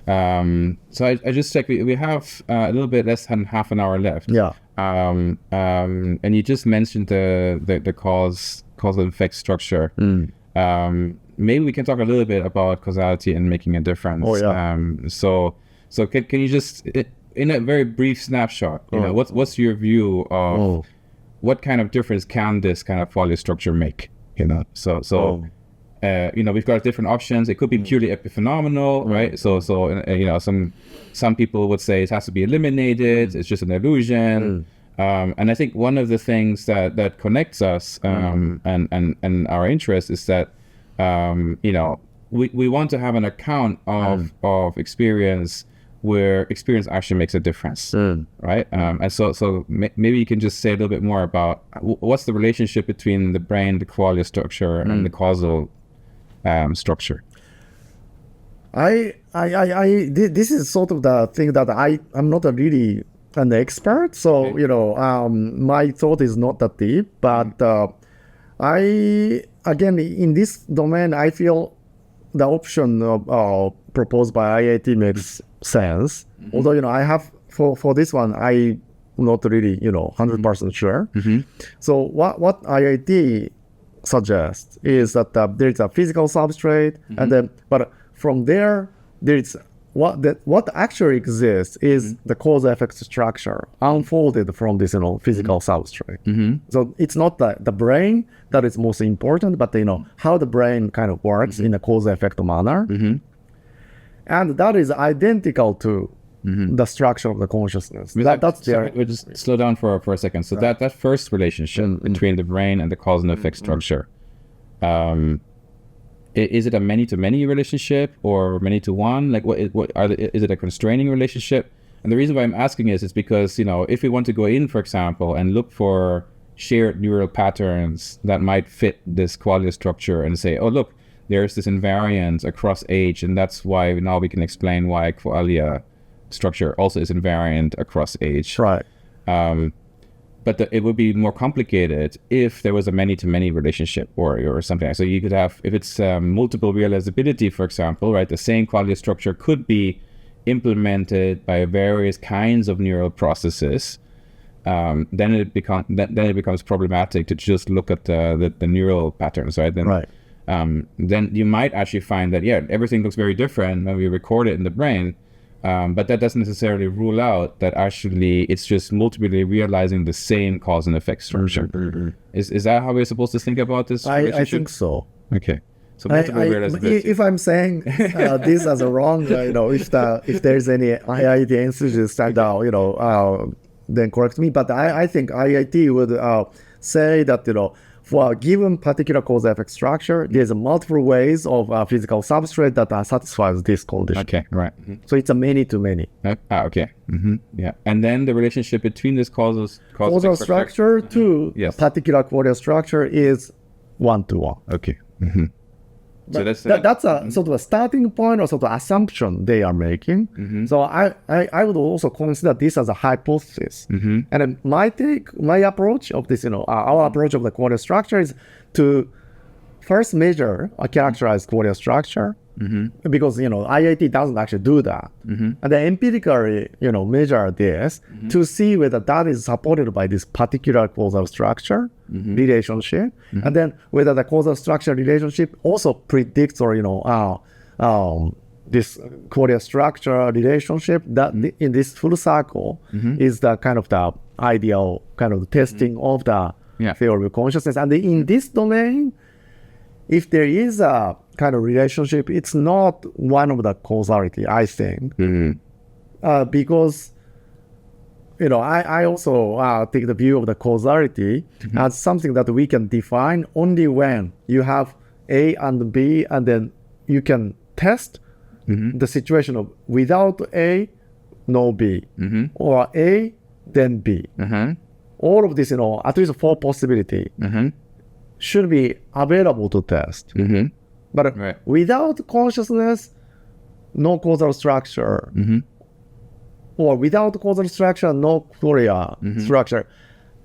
So I just checked. We have a little bit less than half an hour left. Yeah. And you just mentioned the causal effect structure. Maybe we can talk a little bit about causality and making a difference. Oh, yeah. So can you just, in a very brief snapshot, you know, what's your view of what kind of difference can this kind of qualia structure make? You know, you know, we've got different options. It could be purely epiphenomenal, right? So you know, some people would say it has to be eliminated. It's just an illusion. And I think one of the things that connects us and our interest is that you know, we want to have an account of experience where experience actually makes a difference, right? And so maybe you can just say a little bit more about what's the relationship between the brain, the qualia structure, and the causal structure. This is sort of the thing that I'm not really an expert, so you know, my thought is not that deep, but again, in this domain, I feel the option proposed by IIT makes sense. Although, you know, I have for this one, I'm not really, you know, 100% sure. So what IIT suggests is that there is a physical substrate, and then, but from there is what actually exists is the cause effect structure unfolded from this, you know, physical substrate. So it's not the brain that is most important, but you know how the brain kind of works in a cause effect manner, and that is identical to the structure of the consciousness. That's there. We'll just slow down for a second. So that first relationship between the brain and the cause and effect structure. Is it a many-to-many relationship or many-to-one? Like, is it a constraining relationship? And the reason why I'm asking is because, you know, if we want to go in, for example, and look for shared neural patterns that might fit this qualia structure and say, oh, look, there's this invariance across age, and that's why now we can explain why qualia structure also is invariant across age. Right. But it would be more complicated if there was a many-to-many relationship or something. So you could have, if it's multiple realizability, for example, right, the same qualia structure could be implemented by various kinds of neural processes. Then it becomes problematic to just look at the neural patterns, right? Then you might actually find that, yeah, everything looks very different when we record it in the brain. But that doesn't necessarily rule out that actually it's just multiply realizing the same cause and effect structure. Is that how we're supposed to think about this relationship? I think so. Okay. So multiple realizability. If I'm saying this as a wrong, you know, if there's any IIT enthusiast, you know, then correct me. But I think IIT would say that, you know, for a given particular cause-effect structure, there's multiple ways of physical substrate that satisfies this condition. Okay, right. So it's a many-to-many. Okay. Yeah. And then the relationship between this causal structure to particular qualia structure is one-to-one. Okay. So that's a sort of a starting point or sort of assumption they are making. So I would also consider this as a hypothesis. And my approach of this, you know, our approach of the qualia structure is to first measure or characterize qualia structure, because, you know, IIT doesn't actually do that. And then empirically, you know, measure this to see whether that is supported by this particular causal structure relationship, and then whether the causal structure relationship also predicts, or, you know, this qualia structure relationship that in this full circle is the kind of the ideal kind of testing of the theory of consciousness. And in this domain, if there is a kind of relationship, it's not one of the causality, I think, because, you know, I also take the view of the causality as something that we can define only when you have A and B, and then you can test the situation of without A, no B, or A, then B. All of this, you know, at least 4 possibility should be available to test. But without consciousness, no causal structure. Or without causal structure, no qualia structure.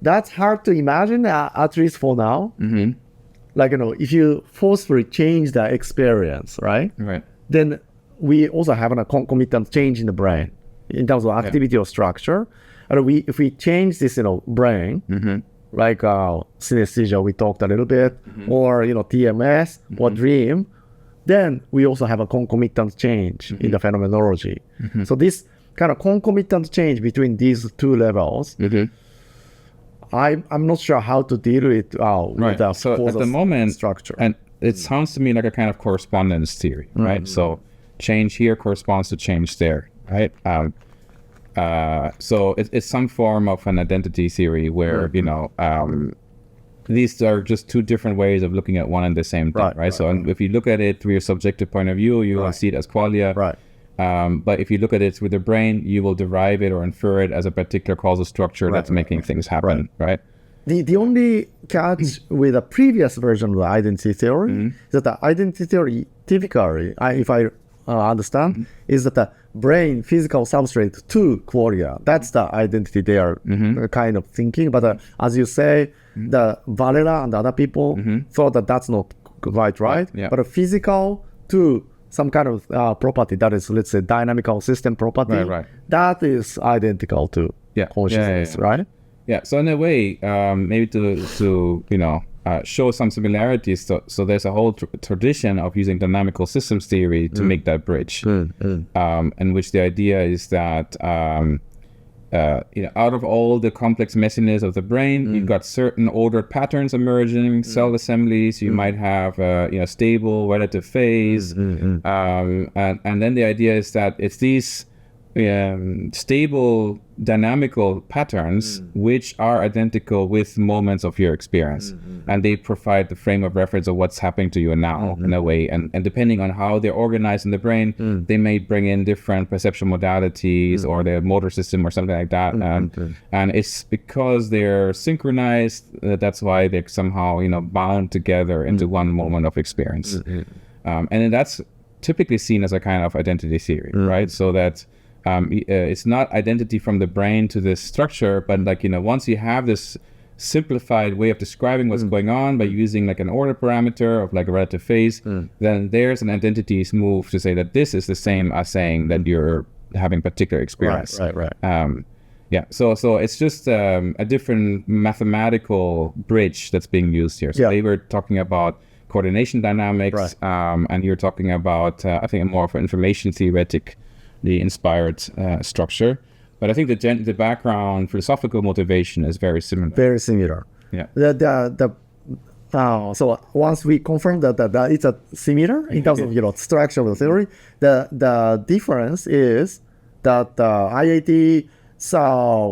That's hard to imagine, at least for now. Like, you know, if you forcefully change the experience, right? Then we also have a concomitant change in the brain in terms of activity or structure. And if we change this, brain, like synesthesia, we talked a little bit, or TMS or dream, then we also have a concomitant change in the phenomenology. So this kind of concomitant change between these two levels, I'm not sure how to deal with the so at the moment structure. And it sounds to me like a kind of correspondence theory, right? So change here corresponds to change there, right? So it's some form of an identity theory where these are just two different ways of looking at one and the same thing, right? So if you look at it through your subjective point of view, you will see it as qualia. But if you look at it with the brain, you will derive it or infer it as a particular causal structure that's making things happen, right? The only catch with a previous version of the identity theory is that the identity theory typically, if I understand, is that the brain physical substrate to qualia. That's the identity they are kind of thinking. But as you say, the Varela and other people thought that that's not quite right. But a physical to some kind of property that is, let's say, dynamical system property, that is identical to consciousness, right? Yeah. So in a way, maybe to show some similarities. So there's a whole tradition of using dynamical systems theory to make that bridge, in which the idea is that out of all the complex messiness of the brain, you've got certain ordered patterns emerging, cell assemblies. You might have stable relative phase, and then the idea is that it's these stable dynamical patterns which are identical with moments of your experience, and they provide the frame of reference of what's happening to you now in a way, and depending on how they're organized in the brain, they may bring in different perceptual modalities or their motor system or something like that, and it's because they're synchronized that's why they're somehow bound together into one moment of experience, and then that's typically seen as a kind of identity theory, right? So that it's not identity from the brain to this structure, but once you have this simplified way of describing what's going on by using like an order parameter of like a relative phase, then there's an identity's move to say that this is the same as saying that you're having particular experience. Right. So it's just a different mathematical bridge that's being used here. So they were talking about coordination dynamics, and you're talking about I think more of an information-theoretic inspired structure, but I think the background philosophical motivation is very similar. Very similar. Yeah. So once we confirm that it's a similar in terms of structure of the theory, the difference is that IIT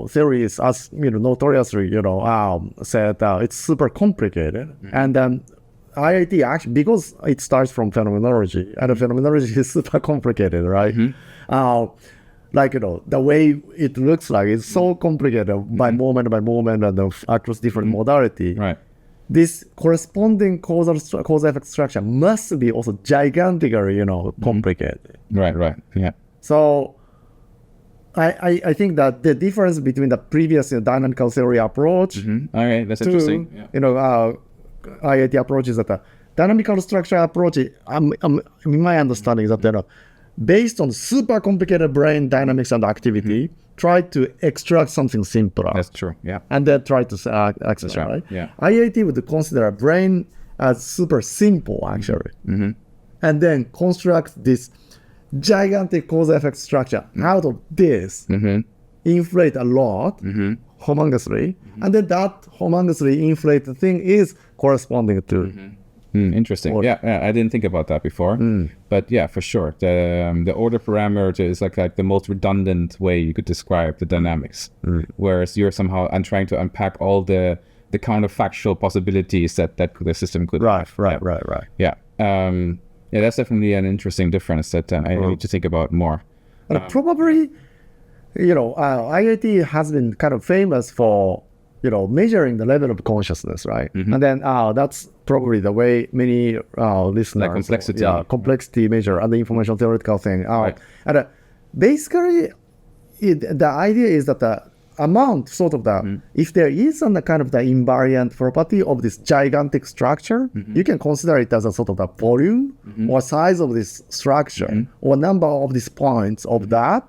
theory is, as notoriously said, it's super complicated, and then IIT actually, because it starts from phenomenology, and the phenomenology is super complicated, right? The way it looks like it's so complicated by moment and across different modality. Right. This corresponding cause effect structure must be also gigantically, complicated. Right. Yeah. So I think that the difference between the previous dynamical theory approach, okay, that's interesting. IIT approach is that the dynamical structure approach, my understanding is that based on super complicated brain dynamics and activity, try to extract something simpler. That's true. Yeah. And then try to extract. Right? Yeah. IIT would consider a brain as super simple actually, and then construct this gigantic cause effect structure out of this, inflate a lot. Humongously, and then that humongously inflated thing is corresponding to. Interesting. Yeah, I didn't think about that before, but yeah, for sure. The order parameter is like the most redundant way you could describe the dynamics, whereas you're somehow trying to unpack all the counterfactual possibilities that the system could have. Right. Yeah. That's definitely an interesting difference that I need to think about more. Probably. IIT has been kind of famous for, measuring the level of consciousness, right? And then that's probably the way many listeners... Like complexity. Complexity measure and the information-theoretical thing. And basically, the idea is that amount, sort of the, if there is a kind of the invariant property of this gigantic structure, you can consider it as a sort of the volume or size of this structure or number of these points of that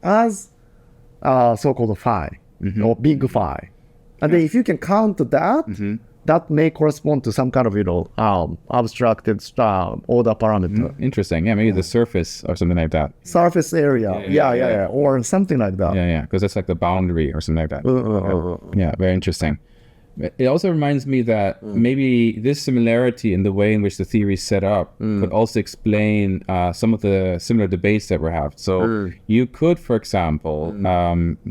as so-called phi or big phi. And then if you can count that, that may correspond to some kind of, abstracted order parameter. Interesting. Yeah, maybe the surface or something like that. Surface area. Yeah. Or something like that. Yeah. Because that's like the boundary or something like that. Yeah, very interesting. It also reminds me that maybe this similarity in the way in which the theory is set up could also explain some of the similar debates that we have. So you could, for example,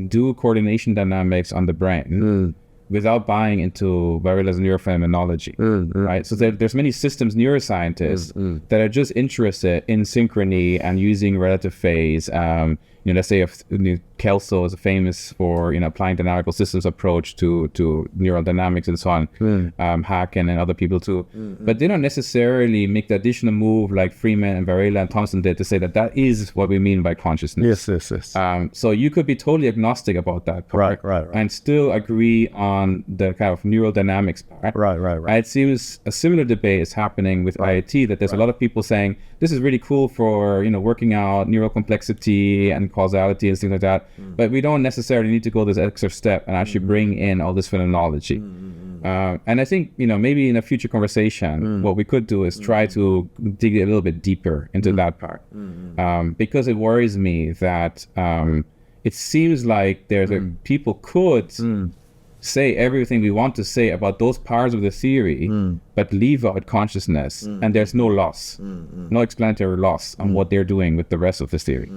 do coordination dynamics on the brain without buying into Varela's neurophenomenology, right? So there's many systems neuroscientists that are just interested in synchrony and using relative phase. Let's say if Kelso is famous for applying dynamical systems approach to neural dynamics and so on, Haken and other people too. But they don't necessarily make the additional move like Freeman and Varela and Thompson did to say that is what we mean by consciousness. Yes. So you could be totally agnostic about that part, right. and still agree on the kind of neural dynamics part. Right. It seems a similar debate is happening with IIT, that there's a lot of people saying this is really cool for working out neural complexity and causality and things like that, but we don't necessarily need to go this extra step and actually bring in all this phenomenology. And I think maybe in a future conversation what we could do is try to dig a little bit deeper into that part, because it worries me that it seems like people could say everything we want to say about those parts of the theory, but leave out consciousness, and there's no loss, no explanatory loss on what they're doing with the rest of this theory,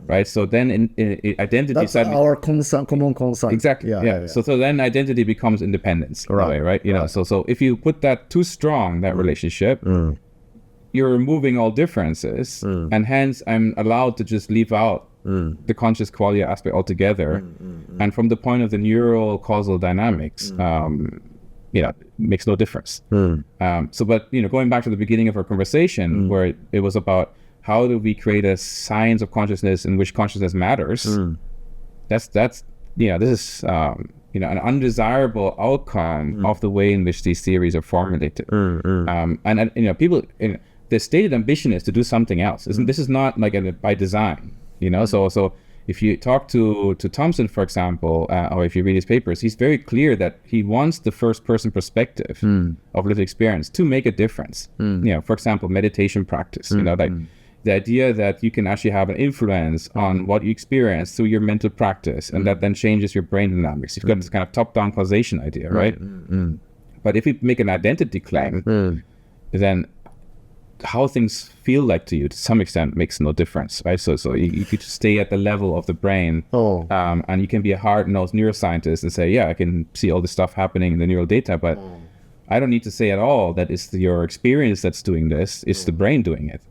right? So then in identity, that's our common concern. Exactly. Yeah. So then identity becomes independence, right? So if you put that too strong, that relationship, you're removing all differences, and hence I'm allowed to just leave out the conscious qualia aspect altogether. And from the point of the neural causal dynamics, makes no difference. But going back to the beginning of our conversation, where it was about how do we create a science of consciousness in which consciousness matters, this is an undesirable outcome of the way in which these theories are formulated. And people, the stated ambition is to do something else. This is not like by design. So if you talk to Thompson, for example, or if you read his papers, he's very clear that he wants the first person perspective of lived experience to make a difference. For example, meditation practice, like the idea that you can actually have an influence on what you experience through your mental practice, and that then changes your brain dynamics. You've got this kind of top-down causation idea, right? But if you make an identity claim, then how things feel like to you to some extent makes no difference, right? So you could just stay at the level of the brain, and you can be a hard-nosed neuroscientist and say, I can see all this stuff happening in the neural data, but I don't need to say at all that it's your experience that's doing this, it's the brain doing it.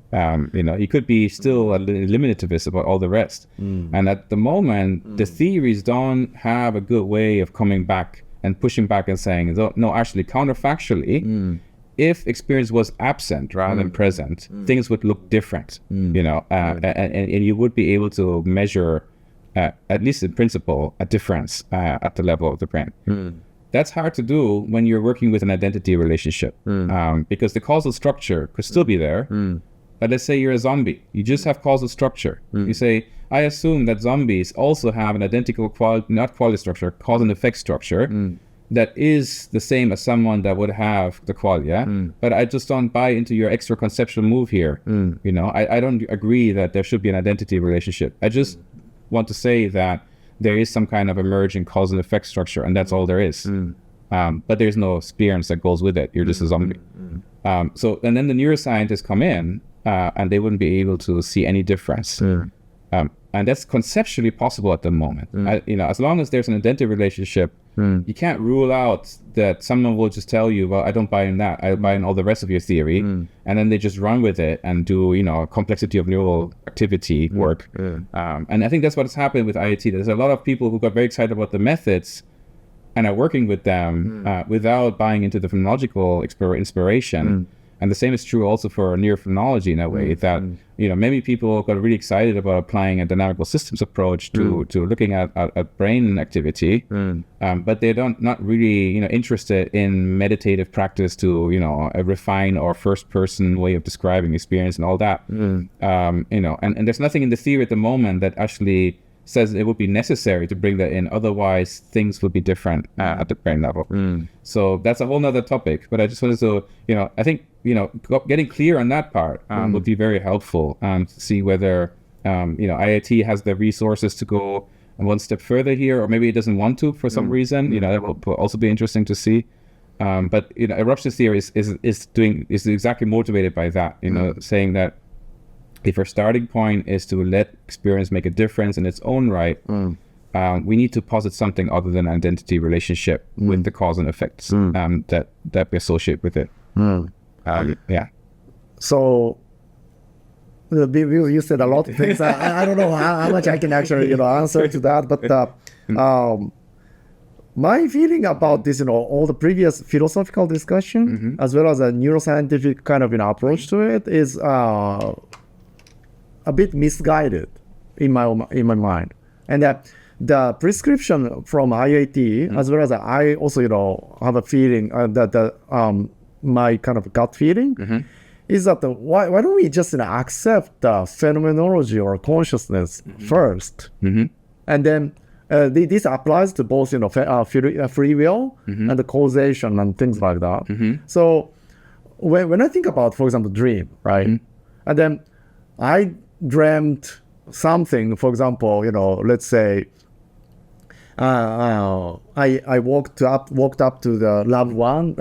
You could be still a eliminativist about all the rest. And at the moment, the theories don't have a good way of coming back and pushing back and saying, no, actually, counterfactually, if experience was absent rather than present, things would look different, and you would be able to measure, at least in principle, a difference at the level of the brain. That's hard to do when you're working with an identity relationship, because the causal structure could still be there. But let's say you're a zombie. You just have causal structure. You say, I assume that zombies also have an identical not quality structure, cause and effect structure, that is the same as someone that would have the qualia, but I just don't buy into your extra conceptual move here. I don't agree that there should be an identity relationship. I just want to say that there is some kind of emerging cause and effect structure, and that's all there is. But there's no experience that goes with it. You're just a zombie. And then the neuroscientists come in, and they wouldn't be able to see any difference. And that's conceptually possible at the moment. As long as there's an identity relationship, you can't rule out that someone will just tell you, well, I don't buy in that. I buy in all the rest of your theory. And then they just run with it and do, complexity of neural activity work. And I think that's what's happened with IIT. There's a lot of people who got very excited about the methods and are working with them without buying into the phenomenological inspiration. And the same is true also for neurophenomenology in a way, that maybe people got really excited about applying a dynamical systems approach to looking at brain activity, but they're not really interested in meditative practice to a refined or first person way of describing experience and all that. And there's nothing in the theory at the moment that actually says it would be necessary to bring that in, otherwise things would be different at the brain level. So that's a whole nother topic, but I just wanted to I think getting clear on that part would be very helpful, to see whether IIT has the resources to go one step further here, or maybe it doesn't want to for some reason. That will also be interesting to see. But eruption theory is exactly motivated by that, saying that if our starting point is to let experience make a difference in its own right, we need to posit something other than identity relationship with the cause and effects that we associate with it. So you said a lot of things. I don't know how much I can actually answer to that, but my feeling about this, all the previous philosophical discussion, as well as a neuroscientific kind of approach to it, is a bit misguided in my mind. And the prescription from IIT, as well as I also have a feeling that my kind of gut feeling is that why don't we just accept the phenomenology or consciousness first, and then this applies to both free will and the causation and things like that. So when I think about, for example, dream, right, and then I dreamt something, for example, let's say I walked up to the loved one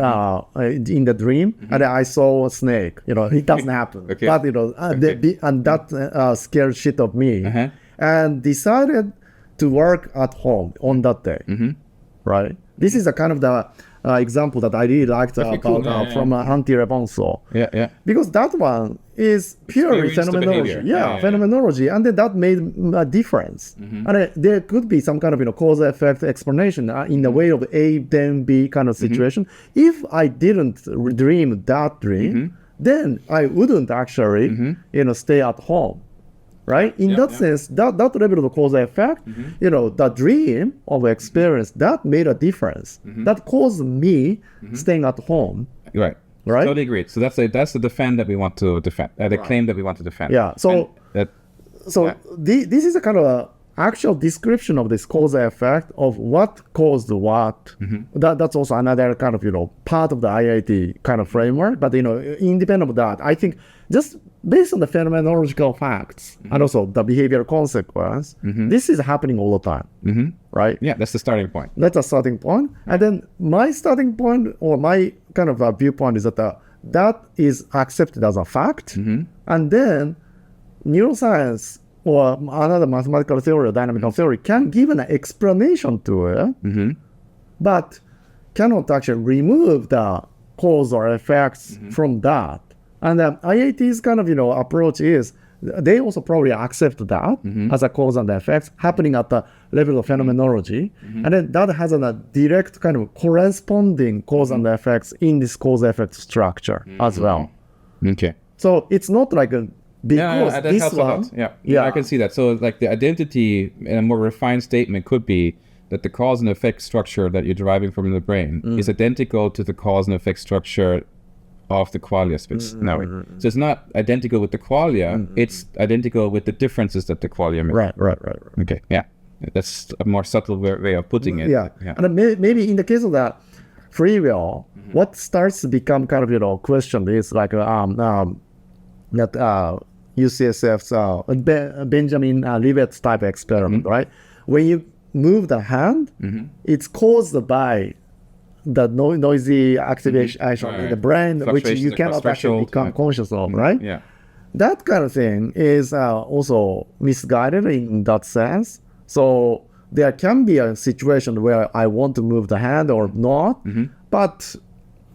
in the dream, and I saw a snake. It doesn't happen, but and that scared shit of me, and decided to work at home on that day. Right? This is a kind of the example that I really liked about from Hunty Rebonso. Because that one is purely phenomenology. Phenomenology, and then that made a difference. And there could be some kind of cause effect explanation in the way of A then B kind of situation. If I didn't dream that dream, then I wouldn't actually stay at home. Right? In that sense, that level of cause effect, the dream of experience, that made a difference. That caused me staying at home. Right? Totally agree. So that's the defend that we want to defend, the claim that we want to defend. So this is a kind of actual description of this cause effect of what caused what. That's also another kind of part of the IIT kind of framework. But independent of that, I think just based on the phenomenological facts and also the behavioral consequence, this is happening all the time, right? Yeah, that's the starting point. That's a starting point. And then my starting point, or my kind of viewpoint, is that that is accepted as a fact. And then neuroscience or another mathematical theory or dynamical theory can give an explanation to it, but cannot actually remove the cause or effects from that. And IIT's kind of approach is they also probably accept that as a cause and effects happening at the level of phenomenology, and then that has a direct kind of corresponding cause and effects in this cause-effect structure as well. Okay. So it's not like because this one. I can see that. So like the identity in a more refined statement could be that the cause and effect structure that you're deriving from the brain is identical to the cause and effect structure of the qualia space. So it's not identical with the qualia, it's identical with the differences that the qualia make. Right. Okay, that's a more subtle way of putting it. And maybe in the case of that free will, what starts to become kind of question is like that UCSF's Benjamin Rivet's type experiment, right? When you move the hand, it's caused by the noisy activation in the brain, which you cannot actually become conscious of, right? That kind of thing is also misguided in that sense. So there can be a situation where I want to move the hand or not, but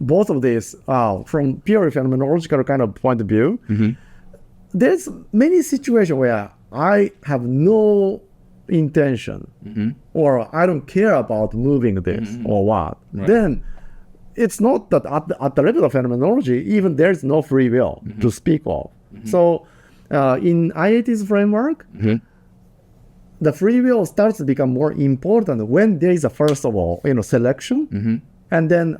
both of these, from pure phenomenological kind of point of view, there's many situations where I have no intention or I don't care about moving this or what. Then it's not that at the level of phenomenology, even there's no free will to speak of. So in IAT's framework, the free will starts to become more important when there is a, first of all, selection, and then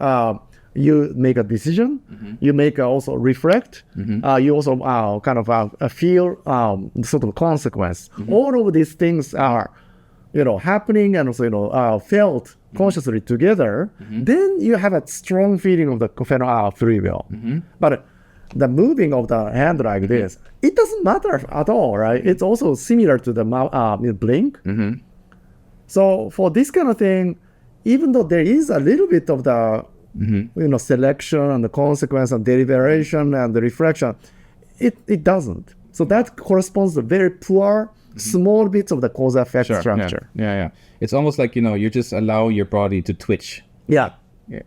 you make a decision, you make also reflect, you also kind of feel sort of consequence. All of these things are, happening and also, felt consciously together. Then you have a strong feeling of the free will. But the moving of the hand like this, it doesn't matter at all, right? It's also similar to the blink. So for this kind of thing, even though there is a little bit of the selection and the consequence and deliberation and the reflection, it doesn't. So that corresponds to very poor, small bits of the cause effect structure. Yeah. It's almost like, you just allow your body to twitch. Yeah.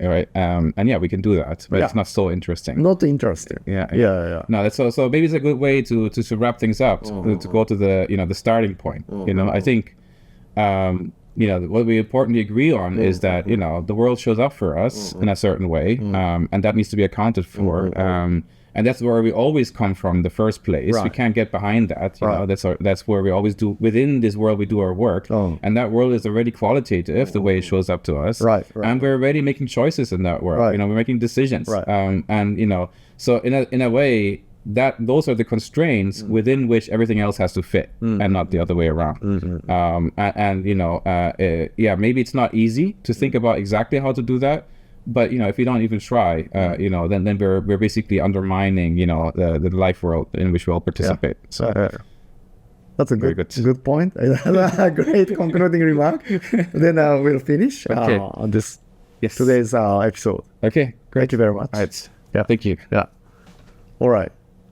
Right. And we can do that, but it's not so interesting. Not interesting. Yeah. No, that's so maybe it's a good way to wrap things up, to go to the, the starting point. I think, what we importantly agree on is that, the world shows up for us in a certain way, and that needs to be accounted for. And that's where we always come from in the first place. Right. We can't get behind that. That's where we always do, within this world, we do our work. And that world is already qualitative, the way it shows up to us. Right. And we're already making choices in that world. We're making decisions. And, so in a way, that those are the constraints within which everything else has to fit, and not the other way around. Maybe it's not easy to think about exactly how to do that, but if you don't even try, then we're basically undermining the life world in which we all participate. So that's a good point. A great concluding remark. Then we'll finish on this today's episode. Okay, great. Thank you very much. All right. Yeah, thank you. Yeah. All right.